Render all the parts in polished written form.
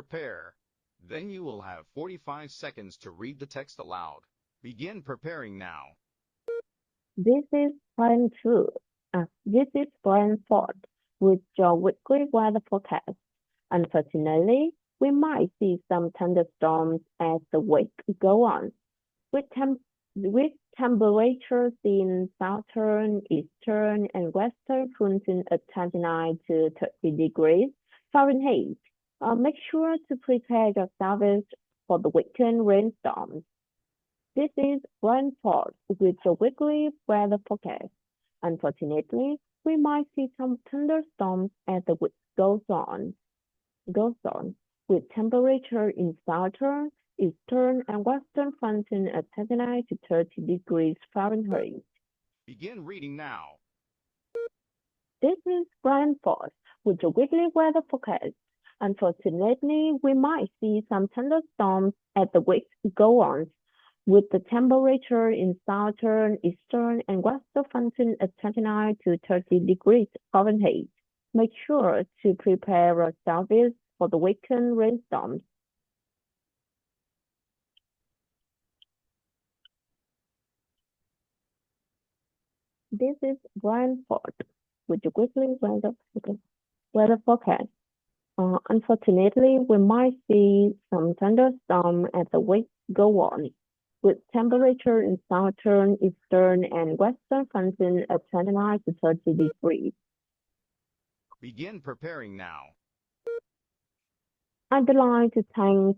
prepare. Then you will have 45 seconds to read the text aloud. Begin preparing now. This is Brian Fu. This is Brian Ford with your weekly weather forecast. Unfortunately, we might see some thunderstorms as the week goes on, with, with temperatures in southern, eastern, and western ranging at 29 to 30 degrees Fahrenheit. Make sure to prepare yourselves for the weekend rainstorms. This is Brian Ford with your weekly weather forecast. Unfortunately, we might see some thunderstorms as the week goes on, with temperature in southern, eastern, and western ranging at 29 to 30 degrees Fahrenheit. Begin reading now. This is Brian Ford with your weekly weather forecast. Unfortunately, we might see some thunderstorms as the week goes on, with the temperature in southern, eastern, and western ranging at 29 to 30 degrees Fahrenheit. Make sure to prepare yourselves for the weekend rainstorms. This is Brian Ford with your weekly weather forecast. Unfortunately, we might see some thunderstorms as the week goes on, with temperature in southern, eastern, and western ranging at 29 to 30 degrees. Begin preparing now. I'd like to thank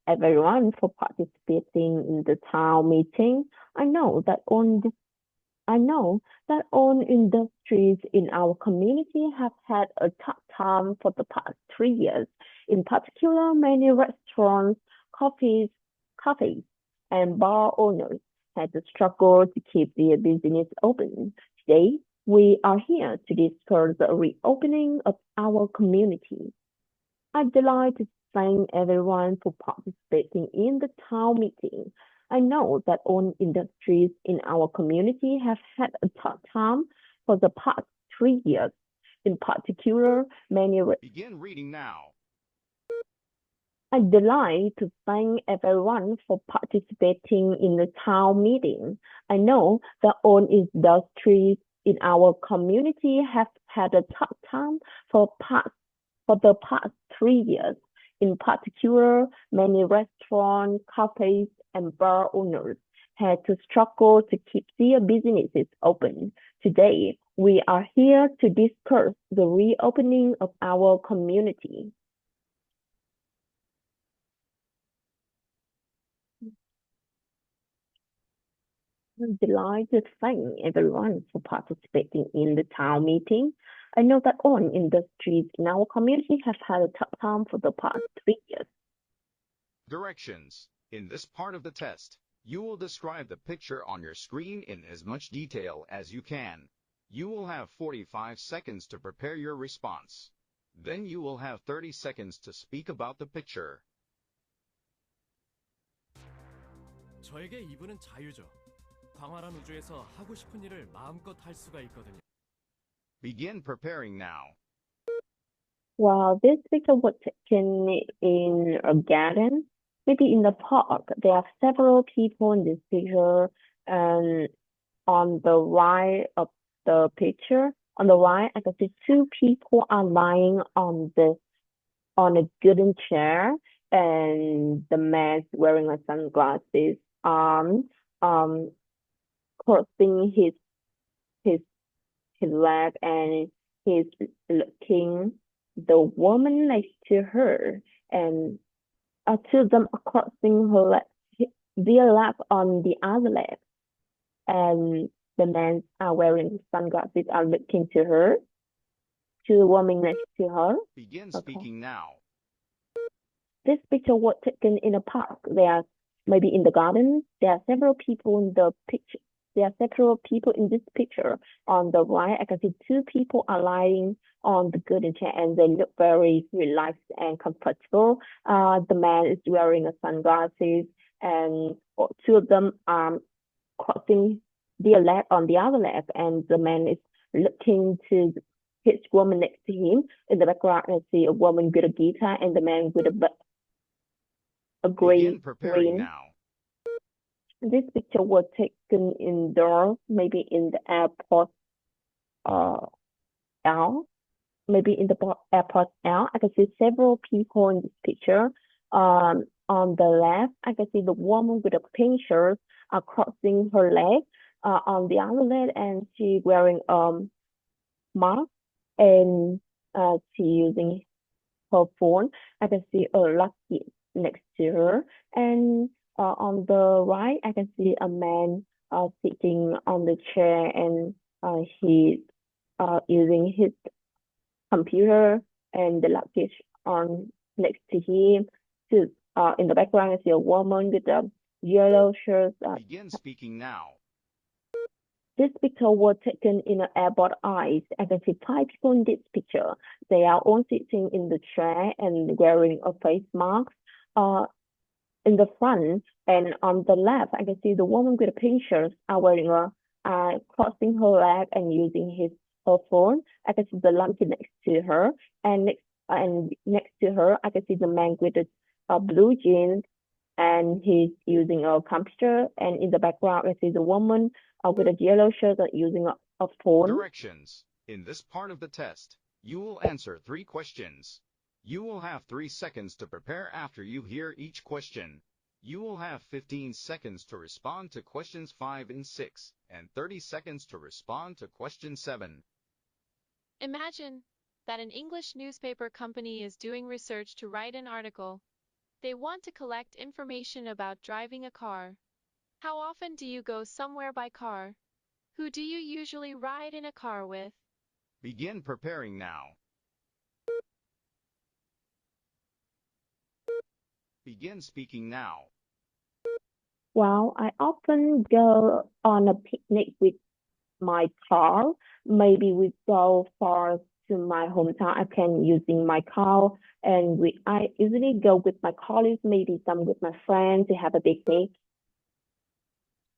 everyone for participating in the town meeting. I know that all industries in our community have had a tough time for the past 3 years. In particular, many restaurants, cafes, and bar owners had to struggle to keep their business open. Today, we are here to discuss the reopening of our community. I'd like to thank everyone for participating in the town meeting. I know that all industries in our community have had a tough time for the past 3 years. In particular, many. Begin reading now. I'd like to thank everyone for participating in the town meeting. I know that all industries in our community have had a tough time for the past 3 years. In particular, many restaurants, cafes, and bar owners had to struggle to keep their businesses open. Today, we are here to discuss the reopening of our community. I'm delighted to thank everyone for participating in the town meeting. I know that all industries in our community have had a tough time for the past 3 years. Directions. In this part of the test, you will describe the picture on your screen in as much detail as you can. You will have 45 seconds to prepare your response. Then you will have 30 seconds to speak about the picture. 저에게 이분은 자유죠. 광활한 우주에서 하고 싶은 일을 마음껏 할 수가 있거든요. Begin preparing now. While this picture was taken in a garden, maybe in the park, there are several people in this picture, and on the right of the picture, on the right, I can see two people are lying on a wooden chair, and the man wearing a sunglasses crossing his leg, and he's looking the woman next to her, and two of them are crossing their leg on the other leg, and the men are wearing sunglasses are looking to her, to the woman next to her. Begin speaking now. This picture was taken in a park. There are maybe in the garden. There are several people in the picture. There are several people in this picture. On the right, I can see two people are lying on the wooden chair, and they look very relaxed and comfortable. The man is wearing a sunglasses, and two of them are crossing their leg on the other leg, and the man is looking to his woman next to him. In the background, I see a woman with a guitar and the man with a Begin green. preparing now. This picture was taken indoors, maybe in the airport L. Maybe in the airport L. I can see several people in this picture. On the left, I can see the woman with a pink shirt crossing her leg. On the other leg, and she wearing mask, and she using her phone. I can see a lucky next to her, and on the right, I can see a man sitting on the chair, and he's using his computer, and the luggage on next to him. To in the background, I see a woman with a yellow shirt. Begin speaking now. This picture was taken in an airport ice. I can see 5 people in this picture. They are all sitting in the chair and wearing a face mask. In the front and on the left, I can see the woman with a pink shirt wearing crossing her leg and using her phone. I can see the luggage next to her, and next to her, I can see the man with a blue jeans, and he's using a computer. And in the background, I see the woman with a yellow shirt using a phone. Directions. In this part of the test, you will answer 3 questions. You will have 3 seconds to prepare after you hear each question. You will have 15 seconds to respond to questions 5 and 6, and 30 seconds to respond to question 7. Imagine that an English newspaper company is doing research to write an article. They want to collect information about driving a car. How often do you go somewhere by car? Who do you usually ride in a car with? Begin preparing now. Begin speaking now. Well, I often go on a picnic with my car. Maybe we go far to my hometown. I can using my car, and I usually go with my colleagues, maybe some with my friends to have a picnic.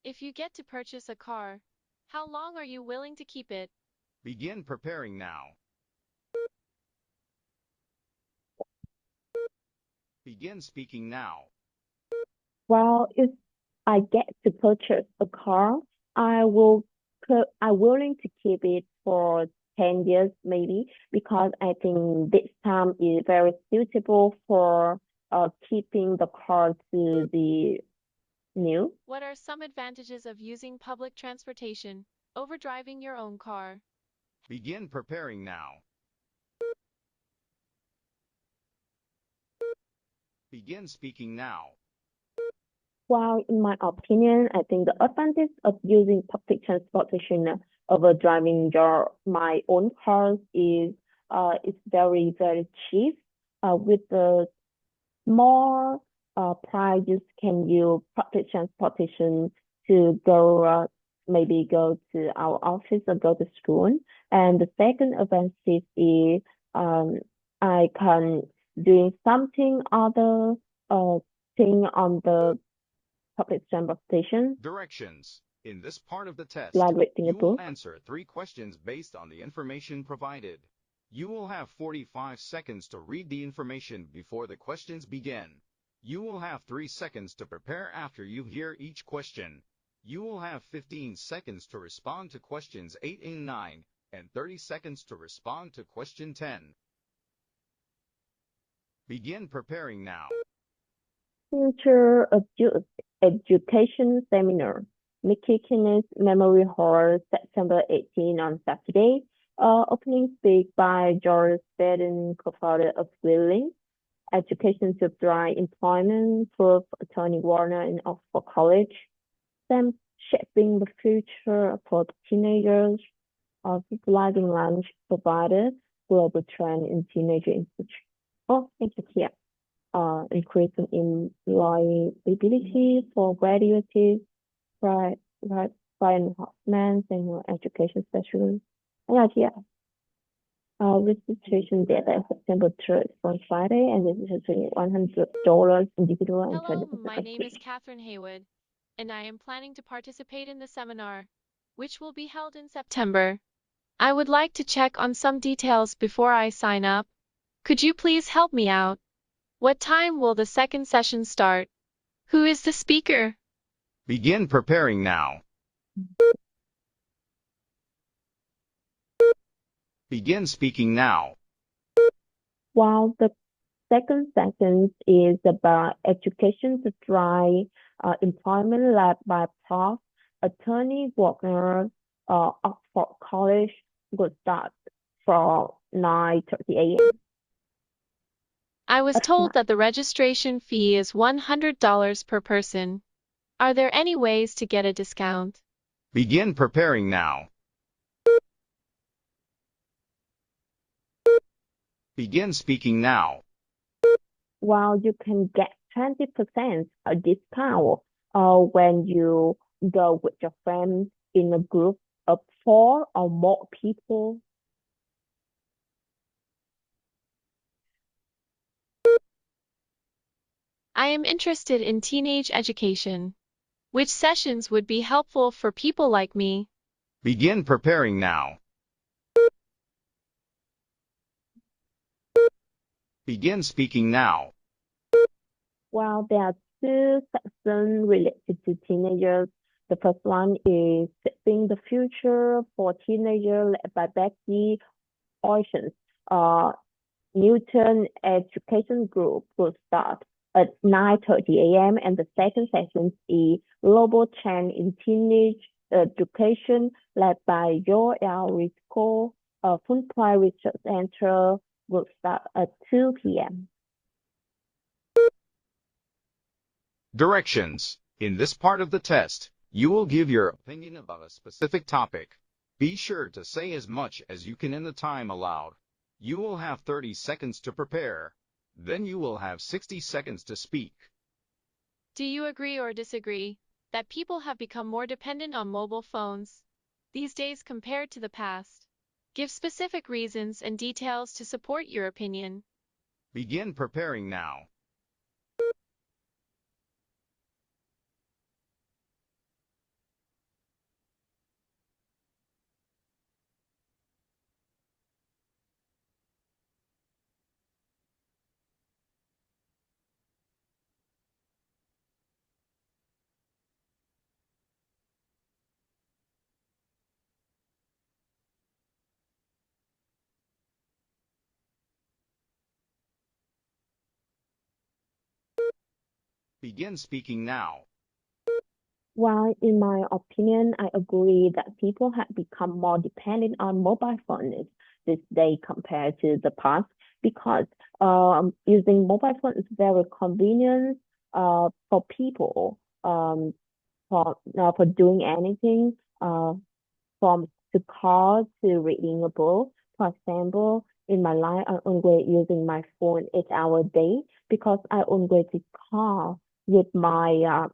If you get to purchase a car, how long are you willing to keep it? Begin preparing now. Begin speaking now. Well, if I get to purchase a car, I'm willing to keep it for 10 years maybe, because I think this time is very suitable for keeping the car to the new. What are some advantages of using public transportation over driving your own car? Begin preparing now. Begin speaking now. Well, in my opinion, I think the advantage of using public transportation over driving my own car is it's very, very cheap. With the more price, you can use public transportation to go maybe go to our office or go to school. And the second advantage is I can do something other thing on the public transportation, Directions. In this part of the test, like reading a you will book. answer 3 questions based on the information provided. You will have 45 seconds to read the information before the questions begin. You will have 3 seconds to prepare after you hear each question. You will have 15 seconds to respond to questions 8 and 9, and 30 seconds to respond to question 10. Begin preparing now. Future Education Seminar, Mickey Kenneth Memory Hall, September 18 on Saturday. Opening speak by George Baden, co-founder of Luyện. Education to Drive Employment, Prof. Tony Warner in Oxford College. Them shaping the future for teenagers. Visualizing lunch provided, global trend in teenager institute. Oh, thank you, Kia. Increasing employability for graduates, Brian Hoffman, senior education specialist. And yeah, registration data September 3rd from Friday, and this is $100 individual and Hello, 20% my name is group. Catherine Haywood, and I am planning to participate in the seminar, which will be held in September. I would like to check on some details before I sign up. Could you please help me out? What time will the second session start? Who is the speaker? Begin preparing now. Begin speaking now. While the second sentence is about education to try employment led by Prof. Attorney Wagner, Oxford College will start from 9:30 a.m. I was told that the registration fee is $100 per person. Are there any ways to get a discount? Begin preparing now. Begin speaking now. While you can get 20% a discount when you go with your friends in a group of 4 or more people. I am interested in teenage education. Which sessions would be helpful for people like me? Begin preparing now. Begin speaking now. Well, there are 2 sections related to teenagers. The first one is Shaping the Future for Teenagers led by Becky Oceans. Newton Education Group will start at 9:30 a.m. and the second session is Global Change in Teenage Education led by Joel Risco. Fulbright Research Center will start at 2 p.m. Directions. In this part of the test, you will give your opinion about a specific topic. Be sure to say as much as you can in the time allowed. You will have 30 seconds to prepare. Then you will have 60 seconds to speak. Do you agree or disagree that people have become more dependent on mobile phones these days compared to the past? Give specific reasons and details to support your opinion. Begin preparing now. Begin speaking now. While in my opinion, I agree that people have become more dependent on mobile phones this day compared to the past because using mobile phone is very convenient for people for doing anything from to call to reading a book. For example, in my life, I'm always using my phone 8 hours a day because I always call with my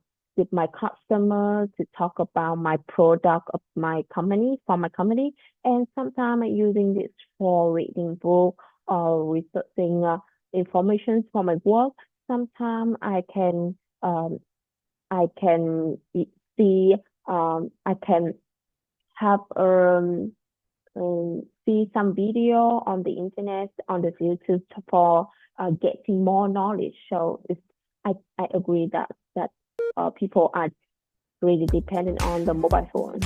customer to talk about my product of my company for my company, and sometimes I'm using this for reading book or researching information for my work. Sometimes I can see I can have see some video on the internet on the YouTube for getting more knowledge. So I agree that people are really dependent on the mobile phone.